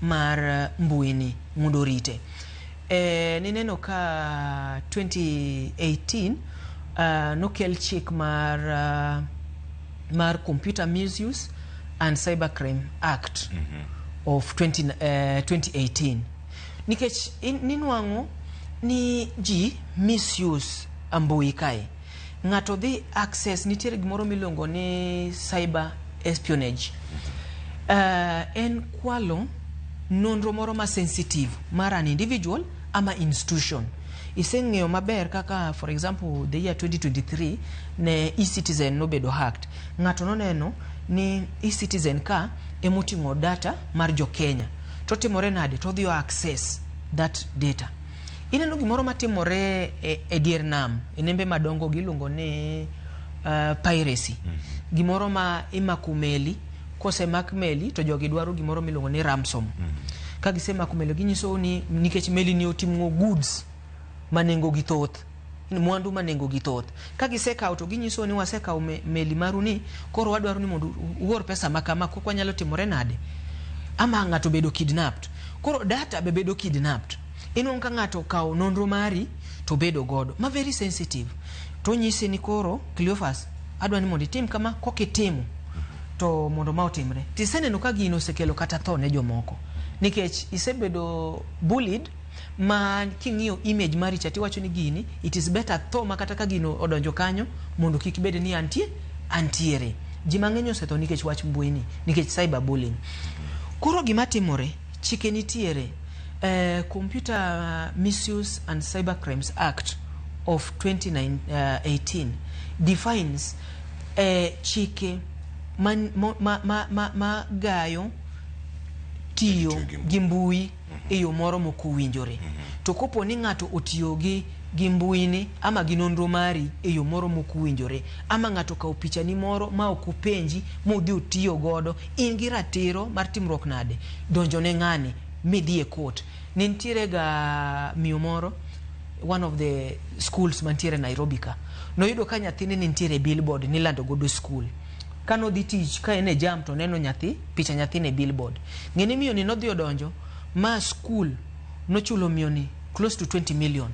mar mbuini mudorite. Nineno ka 2018 nokel chik mar Computer Misuse and Cybercrime Act of 2018. Nikech ninwango ni ji misuse mbui kae. Ngato dhi access nitiere gimoro milongo ni cyber espionage. En kwalo nonro moro ma sensitive mar an individual ama institution. Iseng'eyo maber kaka for example the year 2023 ne eCitizen nobedo hacked. Ngato noneno ni eCitizen ka emoting'o data mar jo Kenya. To timore nade to dhio access that data. Ineno gimoro matimore e dier nam, enembe madongo giluongo ni piracy. Gimoro ma imako meli, kose mak meli to jogi dwaro gimoro milongo ni ransom. Ka gisemako meli ginyiso ni nikech meli ni oting'o goods manengo gi thoth, mwandu manengo gi thoth. Ka gisekawo to ginyiso ni wasekawo meli maru ni, koro wadwaro ni mondo uor pesa makama kwa nyalo timore nade. Ama ngato bedo kidnapped. Koro data bedo kidnapped. Ino ka ngato kawo nonro mari to bedo godo ma very sensitive. To nyisi ni koro Cleophas adwa ni mondo itim kama kokitimo to mondo ma otimre. Tiseneno ka gino sekelo kata tho ne jomoko. Nikech isebedo bullied ma king'iyo image mari chati wacho ni gini it is better tho makata ka gino odonjo kanyo mondo kik bed ni antiere. Ji mang'eny osetho nikech wach mbui ni, nikech cyberbullying. Koro gima timore chike nitiere. Computer Misuse and Cybercrimes Act of 2018 defines chike ma gayo tiyo gi mbui e yo moro mokuwinjore. To kopo ni ngato otiyo gi mbui ni ama gi nonro mari e yo moro mokuwinjore, ama ngato kawo picha ni moro ma okupenji modhi otiyo godo, in gi ratiro mar timruok nade donjo ne ng'ani midhi e court. Nitiere ga miyo moro, one of the schools mantiere Nairobi ka, noyudo ka nyathine nitiere billboard nilando godo school. Kano dhi tich ka ene jam to neno nyathi, picha nyathine billboard. Ng'eni miyo ni nodhi odonjo ma school nochulo miyo ni close to 20 million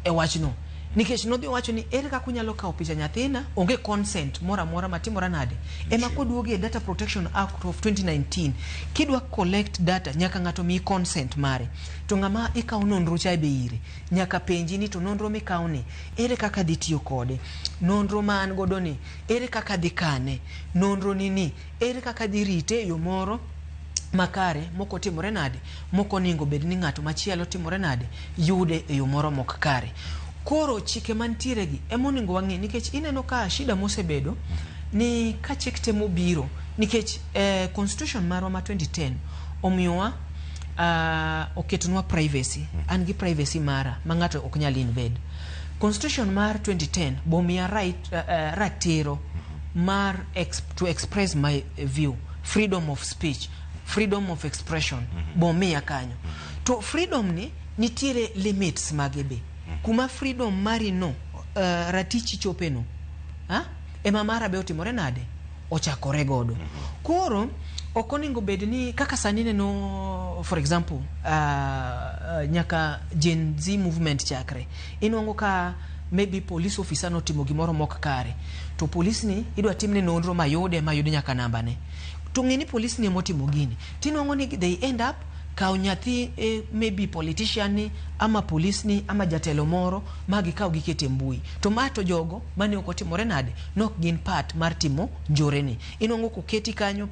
e wachno. Nikech nodhi wacho ni ere kaka unyalo kawo picha nyathina, onge consent mora matimora nade. Ema koduogi e Data Protection Act of 2019, kidwa collect data nyaka ngato mi consent mare. To ngama ikawo nonro cha be ire, nyaka penji ni to nonro mikawo ni ere kaka dhi tiyo kode, nonro ma an godo ni ere kaka dhi kane, nonro ni ere kaka dhi rite yo moro makare moko timore nade, moko ningo bed ni ngato machielo timore nade yude e yo moro mok kare. Koro chike mantiere gi emoningo wang'e, nikech ineno ka shida mosebedo ni ka chik temo biro, nikech constitution marwa ma 2010 omiyowa oketonwa privacy. An gi privacy mara ma ngato ok nyal invade. Constitution mar 2010 bomiya ratiro mar to express my view, freedom of speech, freedom of expression bomiya kanyo. To freedom ni nitiere limits magebe. Kuma freedom mari no ratichi chope no, ema mara be otimore nade ochakore godo. Koro okoningo bed ni kaka sanine no, for example nyaka Gen Z movement chakre inwango ka maybe police officer no timo gimoro mok kare, to police ni idwa timne nonro mayude nyaka namba ne. To ng'eni police ni motimo gini, tinwango ni they end up kawo nyathi maybe politician ni ama police ni ama jatelo moro magi kawo gikete mbui. To mato jogo mane okotimore nade nok gin part mar timo njore ni. Inwango koketi kanyo